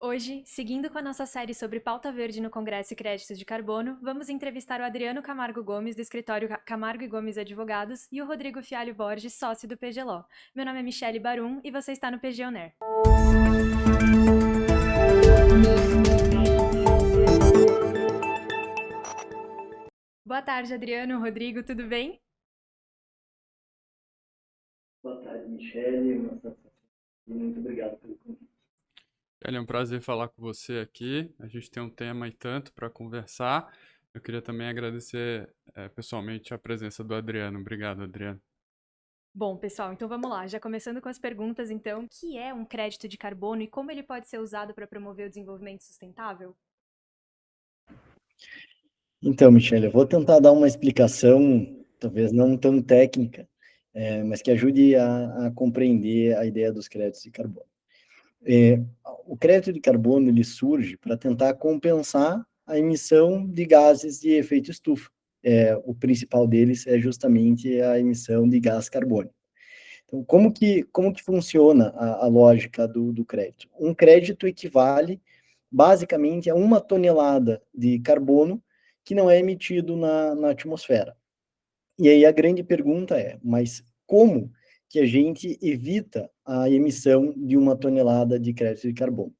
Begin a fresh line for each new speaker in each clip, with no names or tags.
Hoje, seguindo com a nossa série sobre pauta verde no Congresso e créditos de carbono, vamos entrevistar o Adriano Camargo Gomes, do escritório Camargo e Gomes Advogados, e o Rodrigo Fialho Borges, sócio do PGLO. Meu nome é Michele Barum e você está no PG On Air. Boa tarde, Adriano, Rodrigo, tudo bem?
Boa tarde, Michele. Uma satisfação e muito obrigado pelo convite.
É um prazer falar com você aqui. A gente tem um tema e tanto para conversar. Eu queria também agradecer pessoalmente a presença do Adriano. Obrigado, Adriano.
Bom, pessoal, então vamos lá. Já começando com as perguntas, então, o que é um crédito de carbono e como ele pode ser usado para promover o desenvolvimento sustentável?
Então, Michele, eu vou tentar dar uma explicação, talvez não tão técnica, mas que ajude a compreender a ideia dos créditos de carbono. É, o crédito de carbono ele surge para tentar compensar a emissão de gases de efeito estufa. O principal deles é justamente a emissão de gás carbônico. Então, como que funciona a lógica do crédito? Um crédito equivale, basicamente, a 1 tonelada de carbono que não é emitido na atmosfera. E aí a grande pergunta é, mas como que a gente evita a emissão de 1 tonelada de crédito de carbono?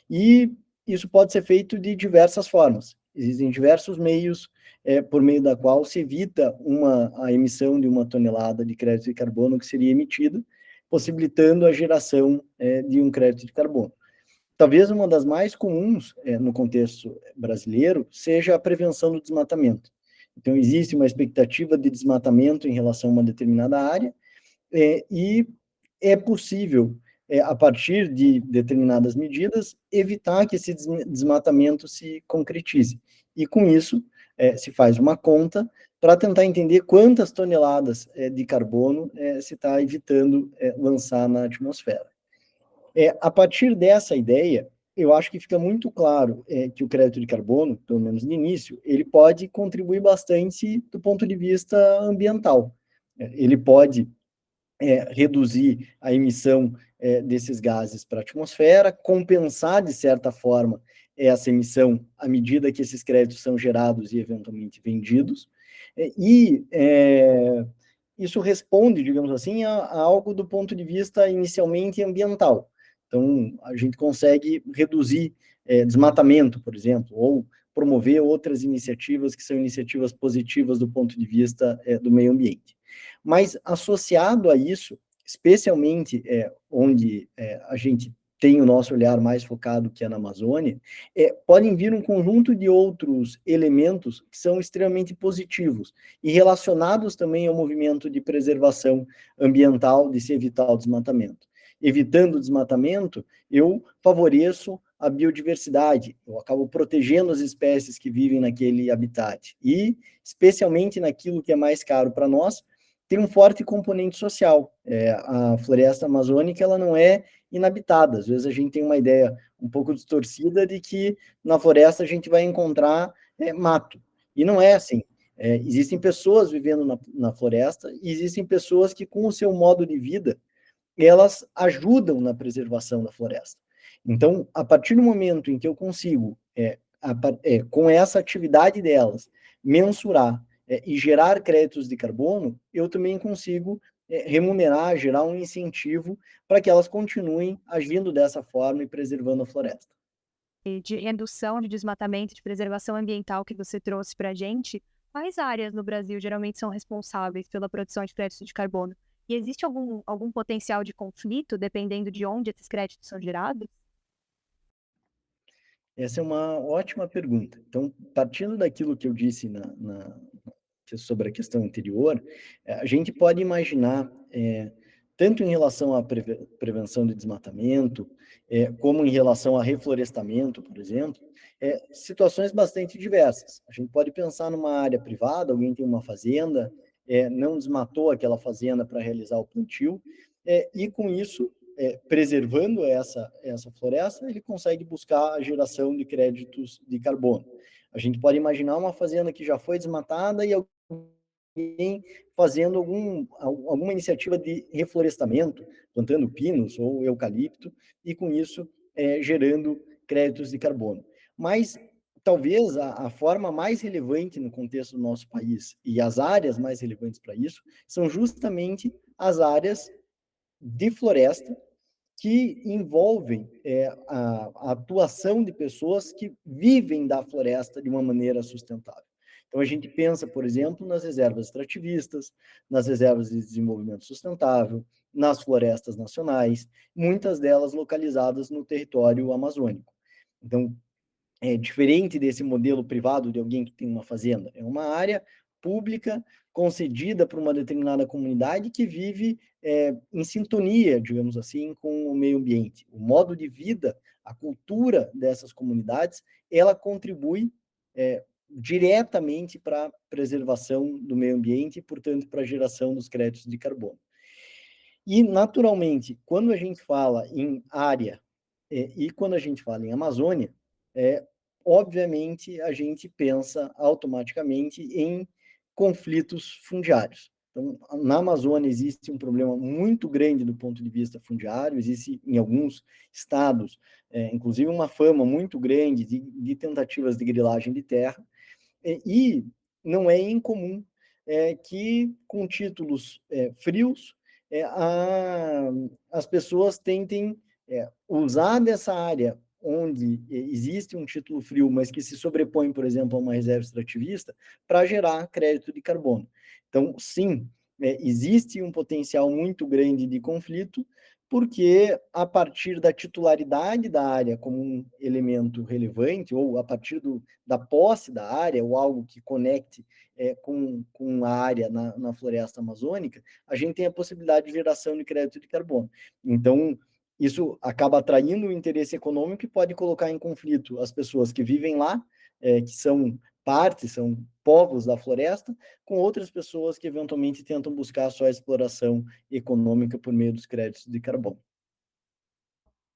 E isso pode ser feito de diversas formas. Existem diversos meios por meio da qual se evita a emissão de 1 tonelada de crédito de carbono que seria emitida, possibilitando a geração de um crédito de carbono. Talvez uma das mais comuns no contexto brasileiro seja a prevenção do desmatamento. Então, existe uma expectativa de desmatamento em relação a uma determinada área, e é possível, a partir de determinadas medidas, evitar que esse desmatamento se concretize. E com isso, se faz uma conta para tentar entender quantas toneladas de carbono se está evitando lançar na atmosfera. A partir dessa ideia, eu acho que fica muito claro que o crédito de carbono, pelo menos no início, ele pode contribuir bastante do ponto de vista ambiental. Ele pode reduzir a emissão desses gases para a atmosfera, compensar, de certa forma, essa emissão à medida que esses créditos são gerados e eventualmente vendidos, e isso responde, digamos assim, a algo do ponto de vista inicialmente ambiental. Então, a gente consegue reduzir desmatamento, por exemplo, ou promover outras iniciativas que são iniciativas positivas do ponto de vista do meio ambiente. Mas associado a isso, especialmente onde a gente tem o nosso olhar mais focado, que é na Amazônia, podem vir um conjunto de outros elementos que são extremamente positivos e relacionados também ao movimento de preservação ambiental, de se evitar o desmatamento. Evitando o desmatamento, eu favoreço a biodiversidade, eu acabo protegendo as espécies que vivem naquele habitat. E, especialmente naquilo que é mais caro para nós, tem um forte componente social. A floresta amazônica ela não é inabitada. Às vezes a gente tem uma ideia um pouco distorcida de que na floresta a gente vai encontrar mato. E não é assim. Existem pessoas vivendo na floresta e existem pessoas que, com o seu modo de vida, elas ajudam na preservação da floresta. Então, a partir do momento em que eu consigo, com essa atividade delas, mensurar e gerar créditos de carbono, eu também consigo remunerar, gerar um incentivo para que elas continuem agindo dessa forma e preservando a floresta.
De redução de desmatamento, de preservação ambiental que você trouxe para a gente, quais áreas no Brasil geralmente são responsáveis pela produção de créditos de carbono? E existe algum potencial de conflito, dependendo de onde esses créditos são gerados?
Essa é uma ótima pergunta. Então, partindo daquilo que eu disse sobre a questão anterior, a gente pode imaginar, tanto em relação à prevenção de desmatamento, como em relação a reflorestamento, por exemplo, situações bastante diversas. A gente pode pensar numa área privada, alguém tem uma fazenda, não desmatou aquela fazenda para realizar o plantio, e com isso preservando essa floresta, ele consegue buscar a geração de créditos de carbono. A gente pode imaginar uma fazenda que já foi desmatada e alguém fazendo alguma iniciativa de reflorestamento, plantando pinos ou eucalipto, e com isso gerando créditos de carbono. Mas talvez a forma mais relevante no contexto do nosso país e as áreas mais relevantes para isso são justamente as áreas de floresta que envolvem a atuação de pessoas que vivem da floresta de uma maneira sustentável. Então, a gente pensa, por exemplo, nas reservas extrativistas, nas reservas de desenvolvimento sustentável, nas florestas nacionais, muitas delas localizadas no território amazônico. Então, é diferente desse modelo privado de alguém que tem uma fazenda. É uma área pública concedida para uma determinada comunidade que vive em sintonia, digamos assim, com o meio ambiente. O modo de vida, a cultura dessas comunidades, ela contribui diretamente para a preservação do meio ambiente e, portanto, para a geração dos créditos de carbono. E, naturalmente, quando a gente fala em área e quando a gente fala em Amazônia, obviamente a gente pensa automaticamente em conflitos fundiários. Então, na Amazônia existe um problema muito grande do ponto de vista fundiário, existe em alguns estados, inclusive uma fama muito grande de tentativas de grilagem de terra, e não é incomum que com títulos frios as pessoas tentem usar dessa área onde existe um título frio, mas que se sobrepõe, por exemplo, a uma reserva extrativista, para gerar crédito de carbono. Então, sim, existe um potencial muito grande de conflito, porque a partir da titularidade da área como um elemento relevante, ou a partir da posse da área, ou algo que conecte com a área na floresta amazônica, a gente tem a possibilidade de geração de crédito de carbono. Então, isso acaba atraindo o interesse econômico e pode colocar em conflito as pessoas que vivem lá, que são partes, são povos da floresta, com outras pessoas que eventualmente tentam buscar só a exploração econômica por meio dos créditos de carbono.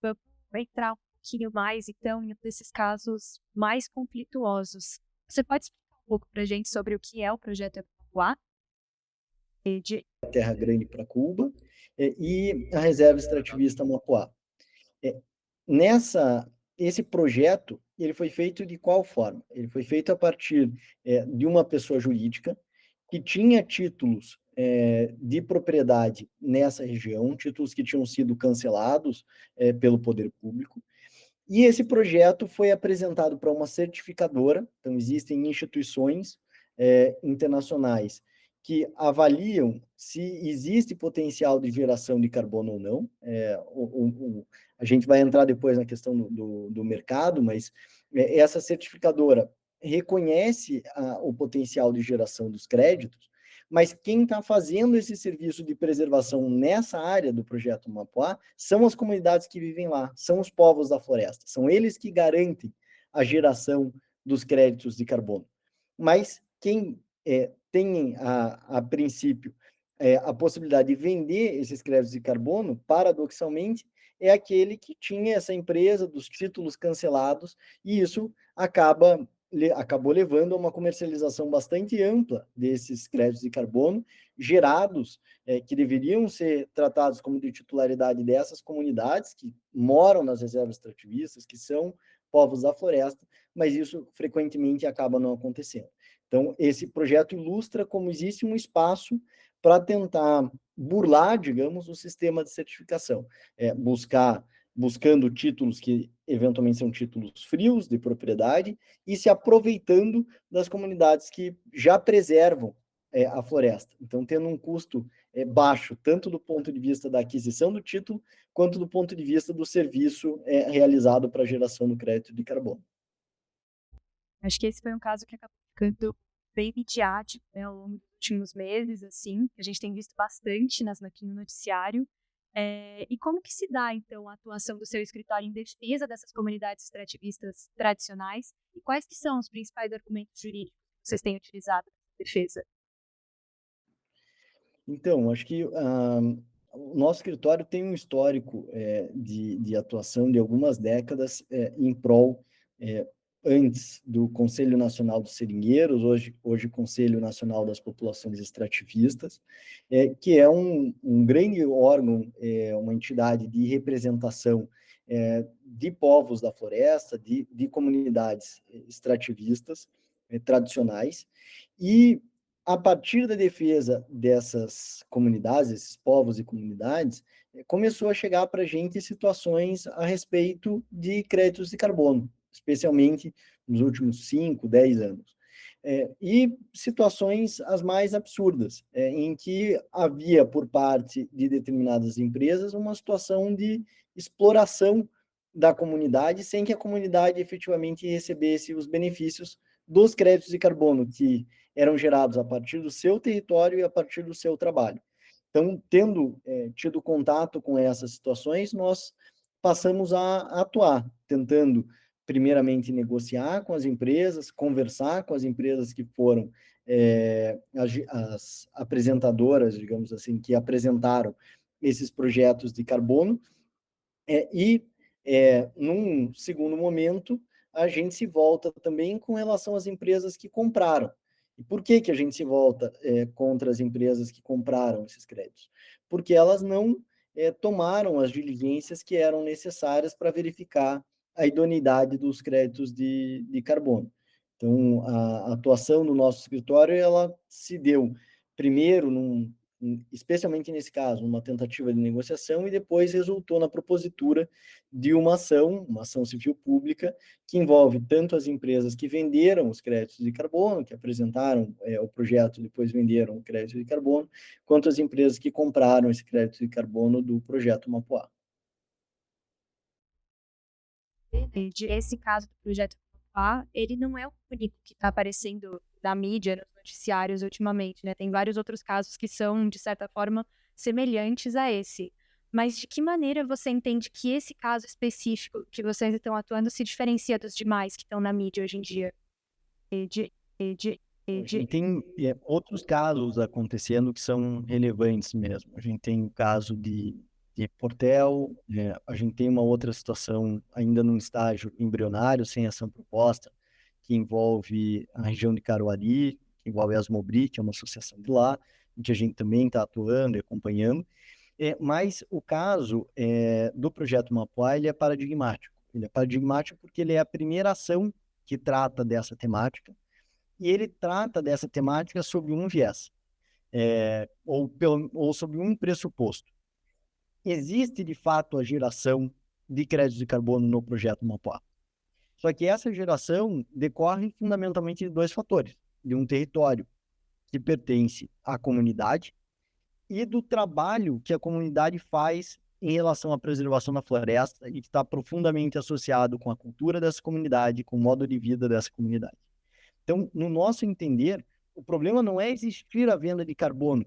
Vamos entrar um pouquinho mais, então, em um desses casos mais conflituosos. Você pode explicar um pouco para a gente sobre o que é o projeto Epoá?
Terra Grande para Cuba e a reserva extrativista Mapoá. Esse projeto, ele foi feito de qual forma? Ele foi feito a partir de uma pessoa jurídica que tinha títulos de propriedade nessa região, títulos que tinham sido cancelados pelo poder público, e esse projeto foi apresentado para uma certificadora. Então, existem instituições internacionais que avaliam se existe potencial de geração de carbono ou não. A gente vai entrar depois na questão do mercado, mas essa certificadora reconhece o potencial de geração dos créditos, mas quem está fazendo esse serviço de preservação nessa área do projeto Mapoá são as comunidades que vivem lá, são os povos da floresta, são eles que garantem a geração dos créditos de carbono. Mas quem tem, a princípio, a possibilidade de vender esses créditos de carbono, paradoxalmente, é aquele que tinha essa empresa dos títulos cancelados, e isso acabou levando a uma comercialização bastante ampla desses créditos de carbono, gerados, que deveriam ser tratados como de titularidade dessas comunidades que moram nas reservas extrativistas, que são povos da floresta, mas isso frequentemente acaba não acontecendo. Então, esse projeto ilustra como existe um espaço para tentar burlar, digamos, o sistema de certificação, buscando títulos que eventualmente são títulos frios de propriedade e se aproveitando das comunidades que já preservam a floresta. Então, tendo um custo baixo, tanto do ponto de vista da aquisição do título, quanto do ponto de vista do serviço realizado para a geração do crédito de carbono.
Acho que esse foi um caso que acabou ficando bem midiático, né, ao longo dos últimos meses, assim, que a gente tem visto bastante aqui no noticiário. E como que se dá, então, a atuação do seu escritório em defesa dessas comunidades extrativistas tradicionais? E quais que são os principais argumentos jurídicos que vocês têm utilizado na defesa?
Então, acho que o nosso escritório tem um histórico de atuação de algumas décadas em prol, antes do Conselho Nacional dos Seringueiros, hoje Conselho Nacional das Populações Extrativistas, que é um grande órgão, uma entidade de representação de povos da floresta, de comunidades extrativistas tradicionais, e a partir da defesa dessas comunidades, esses povos e comunidades, começou a chegar para a gente situações a respeito de créditos de carbono, especialmente nos últimos 5, 10 anos. E situações as mais absurdas, em que havia, por parte de determinadas empresas, uma situação de exploração da comunidade, sem que a comunidade efetivamente recebesse os benefícios dos créditos de carbono, que eram gerados a partir do seu território e a partir do seu trabalho. Então, tendo tido contato com essas situações, nós passamos a atuar, tentando, primeiramente, negociar com as empresas, conversar com as empresas que foram as apresentadoras, digamos assim, que apresentaram esses projetos de carbono, num segundo momento, a gente se volta também com relação às empresas que compraram. E por que a gente se volta contra as empresas que compraram esses créditos? Porque elas não tomaram as diligências que eram necessárias para verificar a idoneidade dos créditos de carbono. Então, a atuação do nosso escritório, ela se deu primeiro especialmente nesse caso, uma tentativa de negociação, e depois resultou na propositura de uma ação civil pública, que envolve tanto as empresas que venderam os créditos de carbono, que apresentaram o projeto e depois venderam o crédito de carbono, quanto as empresas que compraram esse crédito de carbono do projeto Mapoá.
Esse caso do projeto Mapoá, ele não é o único que está aparecendo na mídia, nos noticiários ultimamente, né? Tem vários outros casos que são, de certa forma, semelhantes a esse. Mas de que maneira você entende que esse caso específico que vocês estão atuando se diferencia dos demais que estão na mídia hoje em dia?
A gente tem outros casos acontecendo que são relevantes mesmo. A gente tem o caso de Portel, a gente tem uma outra situação ainda num estágio embrionário, sem ação proposta, que envolve a região de Caruaru, que envolve a Asmobri, que é uma associação de lá, em que a gente também está atuando e acompanhando. Mas o caso do projeto Mapoá, ele é paradigmático. Ele é paradigmático porque ele é a primeira ação que trata dessa temática, e ele trata dessa temática sob um viés, ou sob um pressuposto. Existe, de fato, a geração de créditos de carbono no projeto Mapoá. Só que essa geração decorre fundamentalmente de dois fatores: de um território que pertence à comunidade e do trabalho que a comunidade faz em relação à preservação da floresta e que está profundamente associado com a cultura dessa comunidade, com o modo de vida dessa comunidade. Então, no nosso entender, o problema não é existir a venda de carbono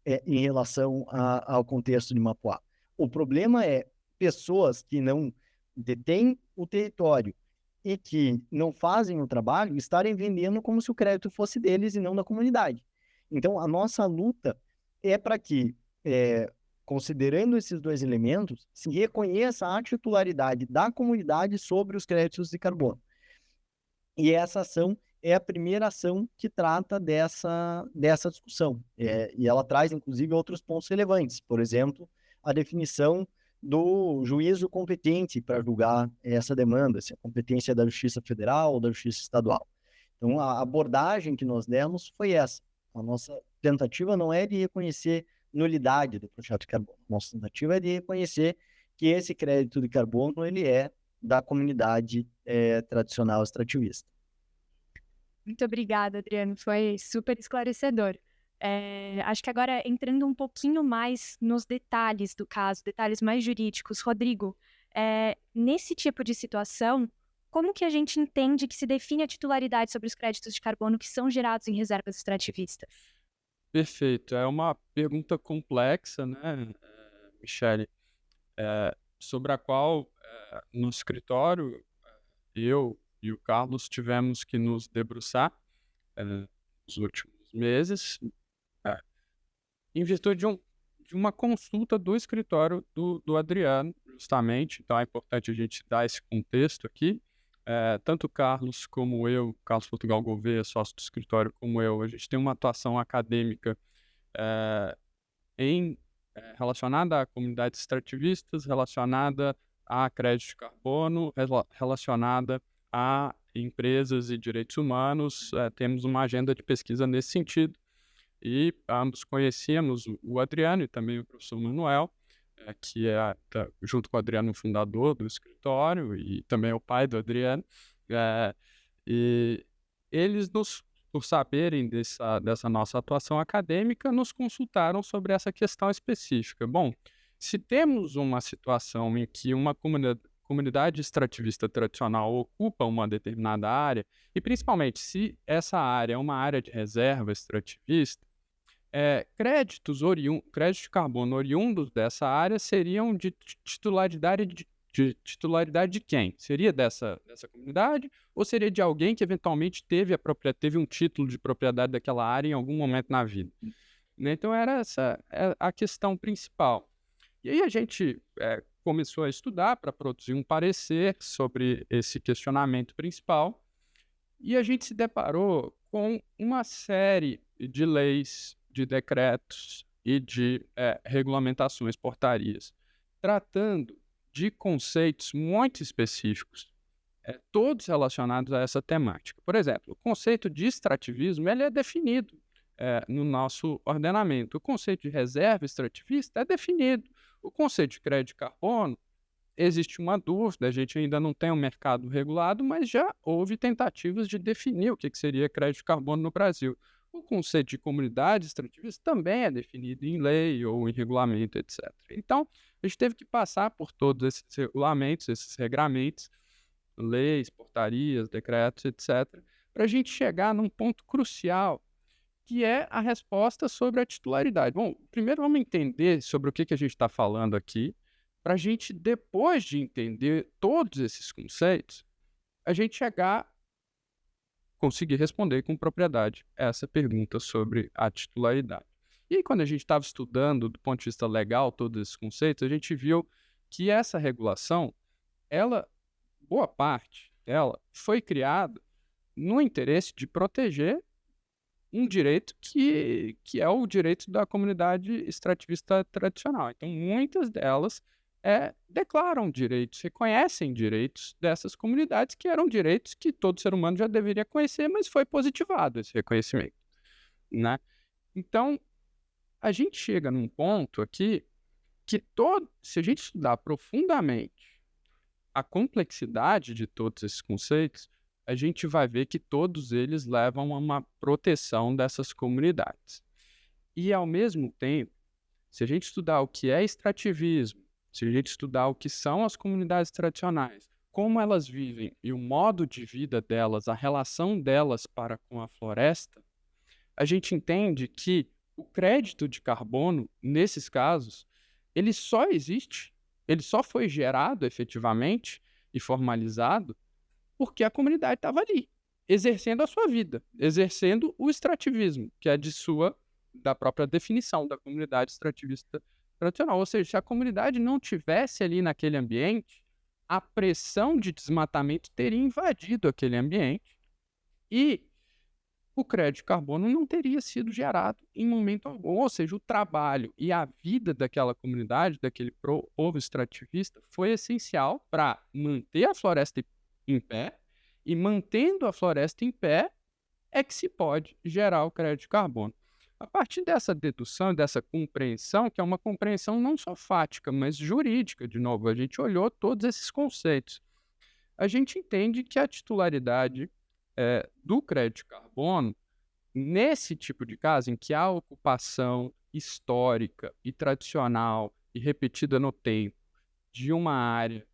em relação ao contexto de Mapoá. O problema é pessoas que não detêm o território e que não fazem o trabalho estarem vendendo como se o crédito fosse deles e não da comunidade. Então, a nossa luta é para que, considerando esses dois elementos, se reconheça a titularidade da comunidade sobre os créditos de carbono. E essa ação é a primeira ação que trata dessa discussão. E ela traz, inclusive, outros pontos relevantes. Por exemplo, a definição do juízo competente para julgar essa demanda, se a competência é da Justiça Federal ou da Justiça Estadual. Então, a abordagem que nós demos foi essa. A nossa tentativa não é de reconhecer nulidade do projeto de carbono. A nossa tentativa é de reconhecer que esse crédito de carbono ele é da comunidade tradicional extrativista.
Muito obrigada, Adriano. Foi super esclarecedor. Acho que agora, entrando um pouquinho mais nos detalhes do caso, detalhes mais jurídicos, Rodrigo, nesse tipo de situação, como que a gente entende que se define a titularidade sobre os créditos de carbono que são gerados em reservas extrativistas?
Perfeito. É uma pergunta complexa, né, Michele, sobre a qual no escritório eu e o Carlos tivemos que nos debruçar nos últimos meses, em virtude de uma consulta do escritório do Adriano, justamente. Então é importante a gente dar esse contexto aqui. Tanto o Carlos como eu, Carlos Portugal Gouveia, sócio do escritório, como eu, a gente tem uma atuação acadêmica relacionada a comunidades extrativistas, relacionada a crédito de carbono relacionada a empresas e direitos humanos. Temos uma agenda de pesquisa nesse sentido. E ambos conhecíamos o Adriano e também o professor Manuel, que junto com o Adriano, o fundador do escritório e também o pai do Adriano. E eles, por saberem dessa nossa atuação acadêmica, nos consultaram sobre essa questão específica. Bom, se temos uma situação em que uma comunidade extrativista tradicional ocupa uma determinada área, e principalmente se essa área é uma área de reserva extrativista, créditos de carbono oriundos dessa área seriam de titularidade de quem? Seria dessa comunidade ou seria de alguém que eventualmente teve um título de propriedade daquela área em algum momento na vida? Então era essa a questão principal. E aí a gente começou a estudar para produzir um parecer sobre esse questionamento principal e a gente se deparou com uma série de leis, de decretos e de regulamentações, portarias, tratando de conceitos muito específicos, todos relacionados a essa temática. Por exemplo, o conceito de extrativismo ele é definido no nosso ordenamento. O conceito de reserva extrativista é definido. O conceito de crédito de carbono, existe uma dúvida, a gente ainda não tem um mercado regulado, mas já houve tentativas de definir o que seria crédito de carbono no Brasil. O conceito de comunidade extrativista também é definido em lei ou em regulamento, etc. Então, a gente teve que passar por todos esses regulamentos, esses regramentos, leis, portarias, decretos, etc., para a gente chegar num ponto crucial, que é a resposta sobre a titularidade. Bom, primeiro vamos entender sobre o que a gente está falando aqui, para a gente, depois de entender todos esses conceitos, a gente conseguir responder com propriedade essa pergunta sobre a titularidade. E quando a gente estava estudando do ponto de vista legal todos esses conceitos, a gente viu que essa regulação, boa parte dela foi criada no interesse de proteger um direito que é o direito da comunidade extrativista tradicional. Então, muitas delas declaram direitos, reconhecem direitos dessas comunidades, que eram direitos que todo ser humano já deveria conhecer, mas foi positivado esse reconhecimento, né? Então, a gente chega num ponto aqui que se a gente estudar profundamente a complexidade de todos esses conceitos, a gente vai ver que todos eles levam a uma proteção dessas comunidades. E, ao mesmo tempo, se a gente estudar o que é extrativismo, se a gente estudar o que são as comunidades tradicionais, como elas vivem e o modo de vida delas, a relação delas para com a floresta, a gente entende que o crédito de carbono, nesses casos, ele só existe, ele só foi gerado efetivamente e formalizado porque a comunidade estava ali, exercendo a sua vida, exercendo o extrativismo, que é da própria definição da comunidade extrativista tradicional. Ou seja, se a comunidade não tivesse ali naquele ambiente, a pressão de desmatamento teria invadido aquele ambiente e o crédito de carbono não teria sido gerado em momento algum. Ou seja, o trabalho e a vida daquela comunidade, daquele povo extrativista, foi essencial para manter a floresta em pé, e mantendo a floresta em pé é que se pode gerar o crédito de carbono. A partir dessa dedução e dessa compreensão, que é uma compreensão não só fática, mas jurídica, de novo, a gente olhou todos esses conceitos, a gente entende que a titularidade do crédito de carbono, nesse tipo de caso, em que há ocupação histórica e tradicional e repetida no tempo de uma área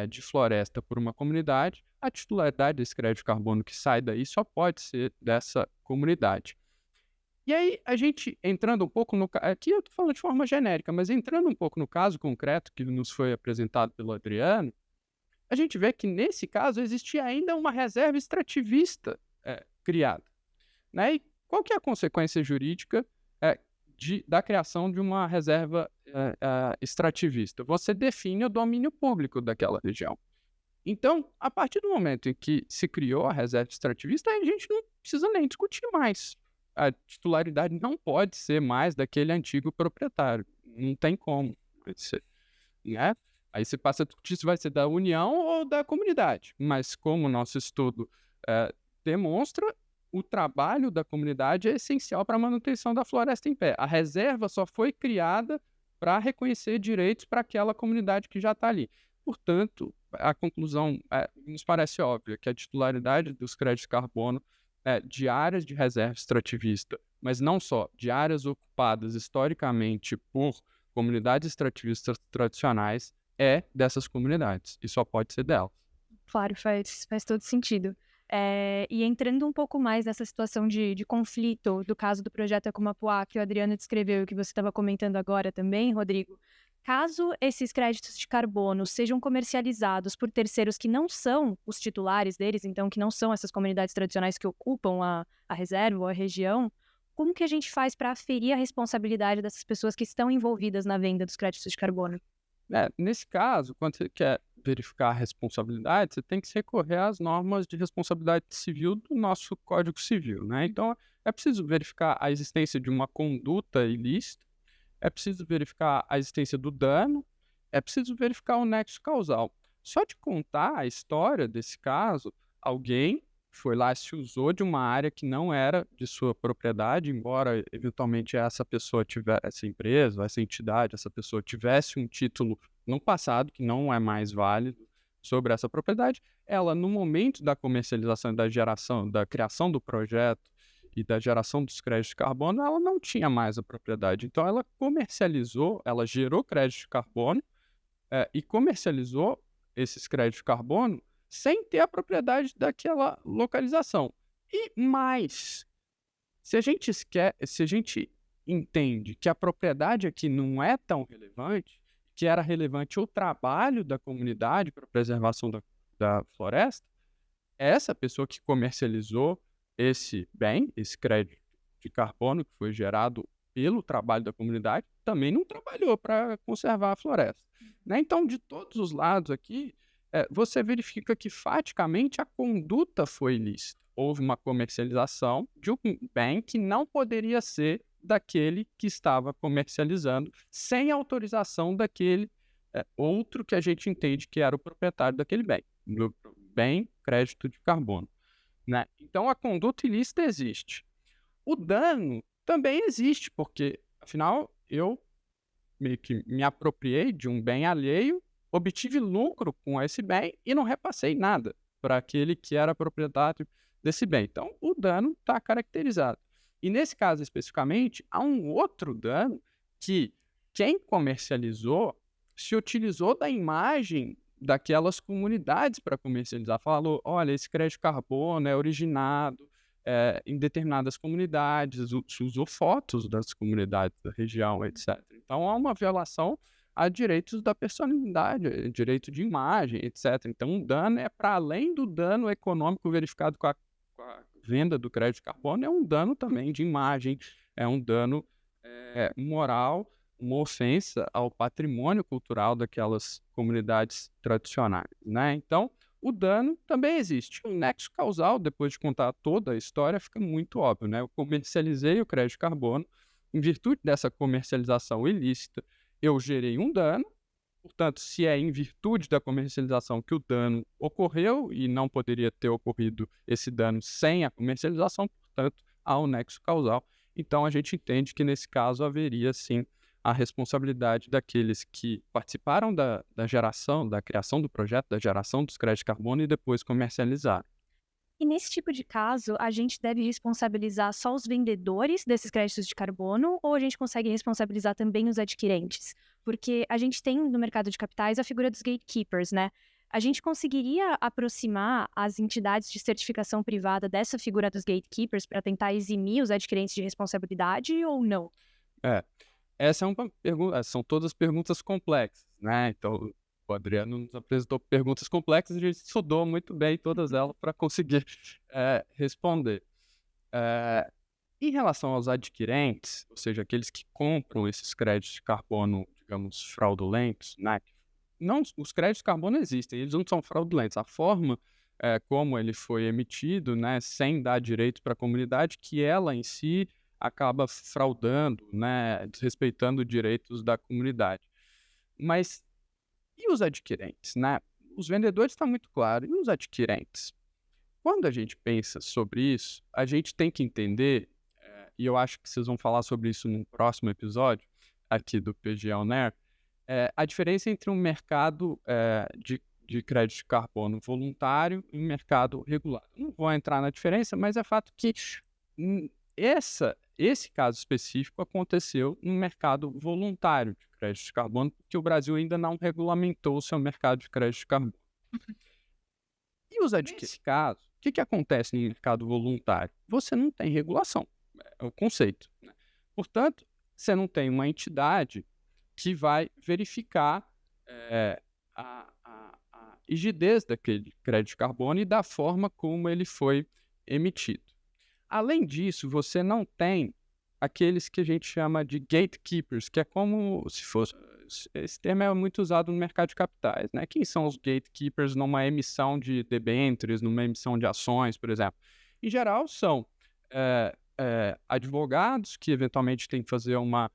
de floresta por uma comunidade, a titularidade desse crédito de carbono que sai daí só pode ser dessa comunidade. E aí, a gente entrando um pouco aqui eu estou falando de forma genérica, mas entrando um pouco no caso concreto que nos foi apresentado pelo Adriano, a gente vê que nesse caso existia ainda uma reserva extrativista criada, né? E qual que é a consequência jurídica da criação de uma reserva extrativista? Você define o domínio público daquela região. Então, a partir do momento em que se criou a reserva extrativista, a gente não precisa nem discutir mais. A titularidade não pode ser mais daquele antigo proprietário. Não tem como ser, né? Aí você passa a discutir se vai ser da União ou da comunidade. Mas como o nosso estudo demonstra, o trabalho da comunidade é essencial para a manutenção da floresta em pé. A reserva só foi criada para reconhecer direitos para aquela comunidade que já está ali. Portanto, a conclusão nos parece óbvia, que a titularidade dos créditos de carbono de áreas de reserva extrativista, mas não só, de áreas ocupadas historicamente por comunidades extrativistas tradicionais, é dessas comunidades, e só pode ser delas.
Claro, faz todo sentido. E entrando um pouco mais nessa situação de conflito do caso do projeto Ecomapuá, que o Adriano descreveu e que você estava comentando agora também, Rodrigo, caso esses créditos de carbono sejam comercializados por terceiros que não são os titulares deles, então que não são essas comunidades tradicionais que ocupam a reserva ou a região, como que a gente faz para aferir a responsabilidade dessas pessoas que estão envolvidas na venda dos créditos de carbono?
Nesse caso, quando você quer verificar a responsabilidade, você tem que se recorrer às normas de responsabilidade civil do nosso Código Civil, né? Então, é preciso verificar a existência de uma conduta ilícita, é preciso verificar a existência do dano, é preciso verificar o nexo causal. Só de contar a história desse caso, alguém foi lá e se usou de uma área que não era de sua propriedade, embora eventualmente essa pessoa tivesse, essa empresa, essa entidade, essa pessoa tivesse um título no passado que não é mais válido sobre essa propriedade, ela no momento da comercialização e da geração, da criação do projeto e da geração dos créditos de carbono, ela não tinha mais a propriedade. Então ela comercializou, ela gerou crédito de carbono e comercializou esses créditos de carbono sem ter a propriedade daquela localização. E mais, se a gente entende que a propriedade aqui não é tão relevante, que era relevante o trabalho da comunidade para a preservação da floresta, essa pessoa que comercializou esse bem, esse crédito de carbono que foi gerado pelo trabalho da comunidade, também não trabalhou para conservar a floresta, né? Então, de todos os lados aqui, você verifica que, faticamente, a conduta foi ilícita. Houve uma comercialização de um bem que não poderia ser daquele que estava comercializando, sem autorização daquele outro que a gente entende que era o proprietário daquele bem, do bem crédito de carbono, né? Então, a conduta ilícita existe. O dano também existe, porque, afinal, eu meio que me apropriei de um bem alheio, obtive lucro com esse bem e não repassei nada para aquele que era proprietário desse bem. Então, o dano está caracterizado. E nesse caso especificamente, há um outro dano que quem comercializou se utilizou da imagem daquelas comunidades para comercializar. Falou, olha, esse crédito de carbono é originado em determinadas comunidades, se usou fotos das comunidades da região, etc. Então, há uma violação a direitos da personalidade, direito de imagem, etc. Então, o dano é para além do dano econômico verificado com a venda do crédito de carbono, é um dano também de imagem, é um dano moral, uma ofensa ao patrimônio cultural daquelas comunidades tradicionais, né? Então, o dano também existe. O nexo causal, depois de contar toda a história, fica muito óbvio, né? Eu comercializei o crédito de carbono, em virtude dessa comercialização ilícita, eu gerei um dano. Portanto, se é em virtude da comercialização que o dano ocorreu e não poderia ter ocorrido esse dano sem a comercialização, portanto, há um nexo causal. Então, a gente entende que, nesse caso, haveria, sim, a responsabilidade daqueles que participaram da geração, da criação do projeto, da geração dos créditos de carbono e depois comercializaram.
E nesse tipo de caso, a gente deve responsabilizar só os vendedores desses créditos de carbono ou a gente consegue responsabilizar também os adquirentes? Porque a gente tem no mercado de capitais a figura dos gatekeepers, né? A gente conseguiria aproximar as entidades de certificação privada dessa figura dos gatekeepers para tentar eximir os adquirentes de responsabilidade ou não?
Essa é uma pergunta, são todas perguntas complexas, né? Então, o Adriano nos apresentou perguntas complexas e a gente estudou muito bem todas elas para conseguir responder. Em relação aos adquirentes, ou seja, aqueles que compram esses créditos de carbono, digamos, fraudulentos, né? Não, os créditos de carbono existem, eles não são fraudulentos. A forma como ele foi emitido, né, sem dar direito para a comunidade, que ela em si acaba fraudando, né, desrespeitando os direitos da comunidade. Mas E os adquirentes, né? Os vendedores está muito claro, e os adquirentes? Quando a gente pensa sobre isso, a gente tem que entender, e eu acho que vocês vão falar sobre isso no próximo episódio aqui do PG On Air, a diferença entre um mercado de crédito de carbono voluntário e um mercado regulado. Não vou entrar na diferença, mas é fato que esse caso específico aconteceu no mercado voluntário de crédito de carbono, porque o Brasil ainda não regulamentou o seu mercado de crédito de carbono. E os adquirentes? Nesse caso, o que acontece no mercado voluntário? Você não tem regulação, é o conceito, né? Portanto, você não tem uma entidade que vai verificar a rigidez daquele crédito de carbono e da forma como ele foi emitido. Além disso, você não tem aqueles que a gente chama de gatekeepers, que é como se fosse... Esse termo é muito usado no mercado de capitais, né? Quem são os gatekeepers numa emissão de debêntures, numa emissão de ações, por exemplo? Em geral, são advogados que eventualmente têm que fazer uma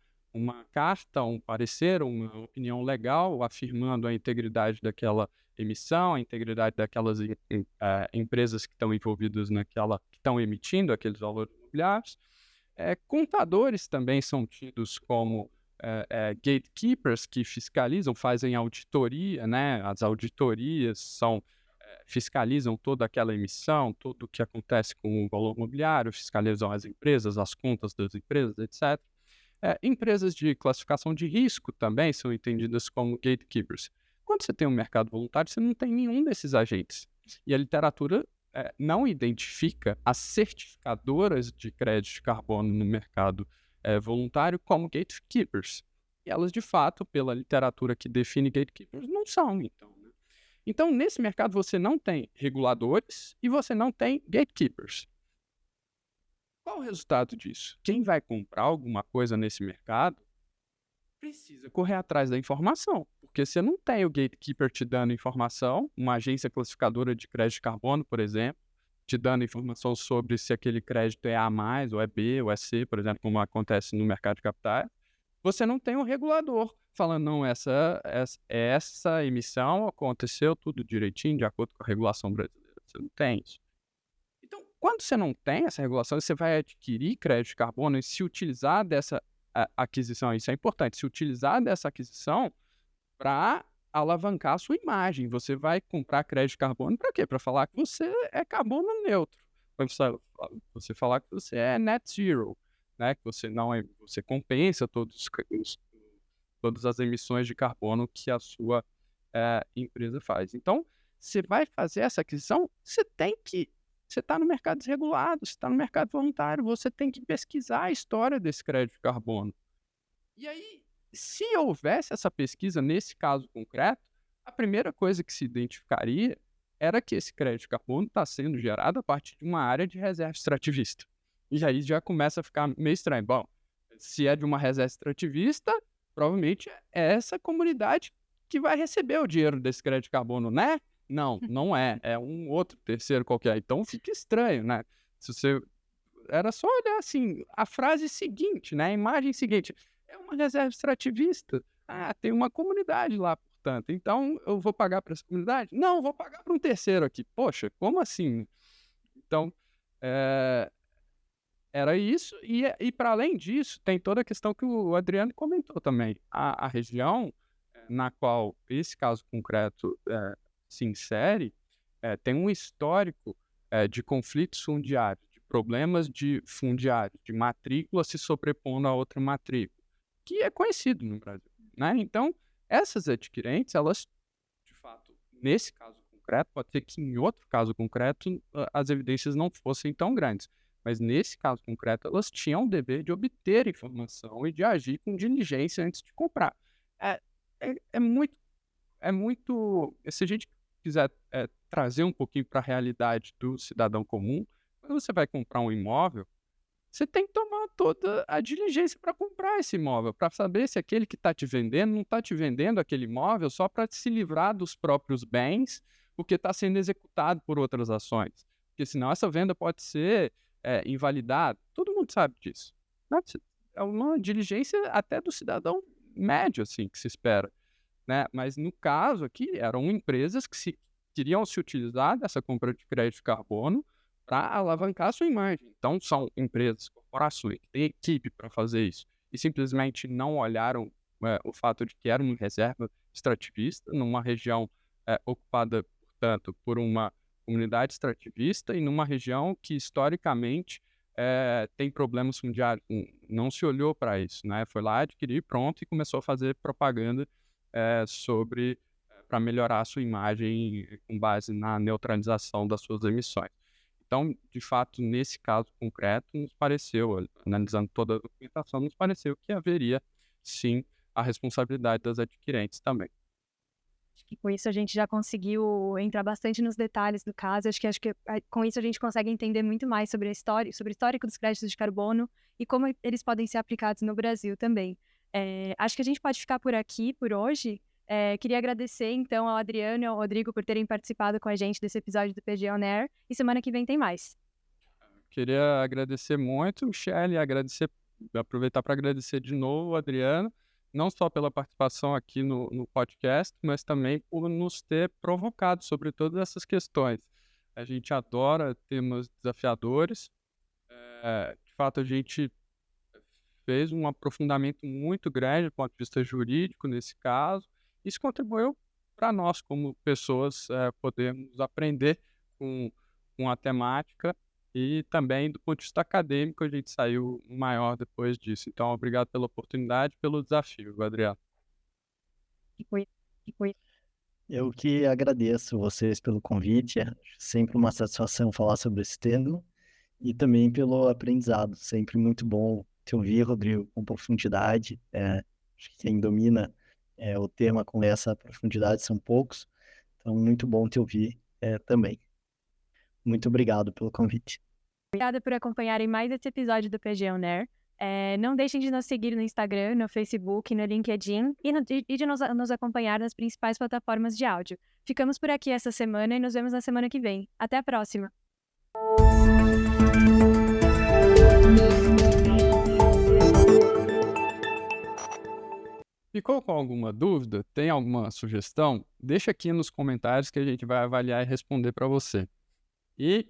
carta, um parecer, uma opinião legal afirmando a integridade daquela emissão, a integridade daquelas empresas que estão envolvidas que estão emitindo aqueles valores imobiliários. Contadores também são tidos como gatekeepers, que fiscalizam, fazem auditoria, né? As auditorias fiscalizam toda aquela emissão, tudo o que acontece com o valor imobiliário, fiscalizam as empresas, as contas das empresas, etc. Empresas de classificação de risco também são entendidas como gatekeepers. Quando você tem um mercado voluntário, você não tem nenhum desses agentes. E a literatura não identifica as certificadoras de crédito de carbono no mercado voluntário como gatekeepers. E elas, de fato, pela literatura que define gatekeepers, não são, então. Né? Então, nesse mercado, você não tem reguladores e você não tem gatekeepers. Qual o resultado disso? Quem vai comprar alguma coisa nesse mercado precisa correr atrás da informação, porque você não tem o gatekeeper te dando informação, uma agência classificadora de crédito de carbono, por exemplo, te dando informação sobre se aquele crédito é A+, ou é B, ou é C, por exemplo, como acontece no mercado de capitais. Você não tem um regulador falando, não, essa emissão aconteceu tudo direitinho, de acordo com a regulação brasileira. Você não tem isso. Então, quando você não tem essa regulação, você vai adquirir crédito de carbono e se utilizar dessa aquisição, isso é importante, se utilizar dessa aquisição para alavancar a sua imagem. Você vai comprar crédito de carbono para quê? Para falar que você é carbono neutro. Para você falar que você é net zero, né? Que você não é, você compensa todas as emissões de carbono que a sua empresa faz. Então, você vai fazer essa aquisição, você está no mercado desregulado, você está no mercado voluntário, você tem que pesquisar a história desse crédito de carbono. E aí, se houvesse essa pesquisa nesse caso concreto, a primeira coisa que se identificaria era que esse crédito de carbono está sendo gerado a partir de uma área de reserva extrativista. E aí já começa a ficar meio estranho. Bom, se é de uma reserva extrativista, provavelmente é essa comunidade que vai receber o dinheiro desse crédito de carbono, né? Não, não é. É um outro terceiro qualquer. Então fica estranho, né? Era só olhar assim, a frase seguinte, né? A imagem seguinte. É uma reserva extrativista. Tem uma comunidade lá, portanto. Então eu vou pagar para essa comunidade? Não, vou pagar para um terceiro aqui. Poxa, como assim? Então, era isso. E para além disso, tem toda a questão que o Adriano comentou também. A região na qual esse caso concreto se insere, tem um histórico de conflitos fundiários, de problemas de fundiário, de matrícula se sobrepondo a outra matrícula, que é conhecido no Brasil, né? Então, essas adquirentes, elas, de fato, nesse caso concreto, pode ser que em outro caso concreto as evidências não fossem tão grandes, mas nesse caso concreto elas tinham o dever de obter informação e de agir com diligência antes de comprar. É muito... Se a gente quiser trazer um pouquinho para a realidade do cidadão comum, quando você vai comprar um imóvel, você tem que tomar toda a diligência para comprar esse imóvel, para saber se aquele que está te vendendo não está te vendendo aquele imóvel só para se livrar dos próprios bens, porque está sendo executado por outras ações. Porque senão essa venda pode ser invalidada. Todo mundo sabe disso. É uma diligência até do cidadão médio, assim, que se espera. né? Mas no caso aqui, eram empresas que queriam se utilizar dessa compra de crédito de carbono para alavancar a sua imagem. Então, são empresas, corporações, que têm equipe para fazer isso e simplesmente não olharam o fato de que era uma reserva extrativista numa região ocupada, portanto, por uma comunidade extrativista e numa região que, historicamente, tem problemas fundiários. Não se olhou para isso, né? Foi lá adquirir pronto e começou a fazer propaganda para melhorar a sua imagem com base na neutralização das suas emissões. Então, de fato, nesse caso concreto, nos pareceu, analisando toda a documentação, nos pareceu que haveria, sim, a responsabilidade das adquirentes também.
Acho que com isso a gente já conseguiu entrar bastante nos detalhes do caso. Acho que com isso a gente consegue entender muito mais sobre a história, sobre o histórico dos créditos de carbono e como eles podem ser aplicados no Brasil também. Acho que a gente pode ficar por aqui por hoje. Queria agradecer, então, ao Adriano e ao Rodrigo por terem participado com a gente desse episódio do PG On Air. E semana que vem tem mais.
Queria agradecer muito, Michele, aproveitar para agradecer de novo, Adriano, não só pela participação aqui no podcast, mas também por nos ter provocado sobre todas essas questões. A gente adora temas desafiadores. De fato, a gente fez um aprofundamento muito grande do ponto de vista jurídico nesse caso. Isso contribuiu para nós, como pessoas, podermos aprender com a temática e também, do ponto de vista acadêmico, a gente saiu maior depois disso. Então, obrigado pela oportunidade e pelo desafio, Adriano.
Eu que agradeço vocês pelo convite, é sempre uma satisfação falar sobre esse tema e também pelo aprendizado, sempre muito bom te ouvir, Rodrigo, com profundidade. Acho que quem domina o tema com essa profundidade são poucos, então muito bom te ouvir também. Muito obrigado pelo convite.
Obrigada por acompanharem mais esse episódio do PG On Air. Não deixem de nos seguir no Instagram, no Facebook, no LinkedIn e de nos acompanhar nas principais plataformas de áudio. Ficamos por aqui essa semana e nos vemos na semana que vem. Até a próxima!
Ficou com alguma dúvida? Tem alguma sugestão? Deixa aqui nos comentários que a gente vai avaliar e responder para você. E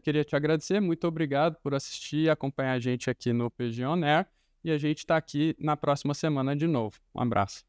queria te agradecer, muito obrigado por assistir e acompanhar a gente aqui no PG On Air. E a gente está aqui na próxima semana de novo. Um abraço.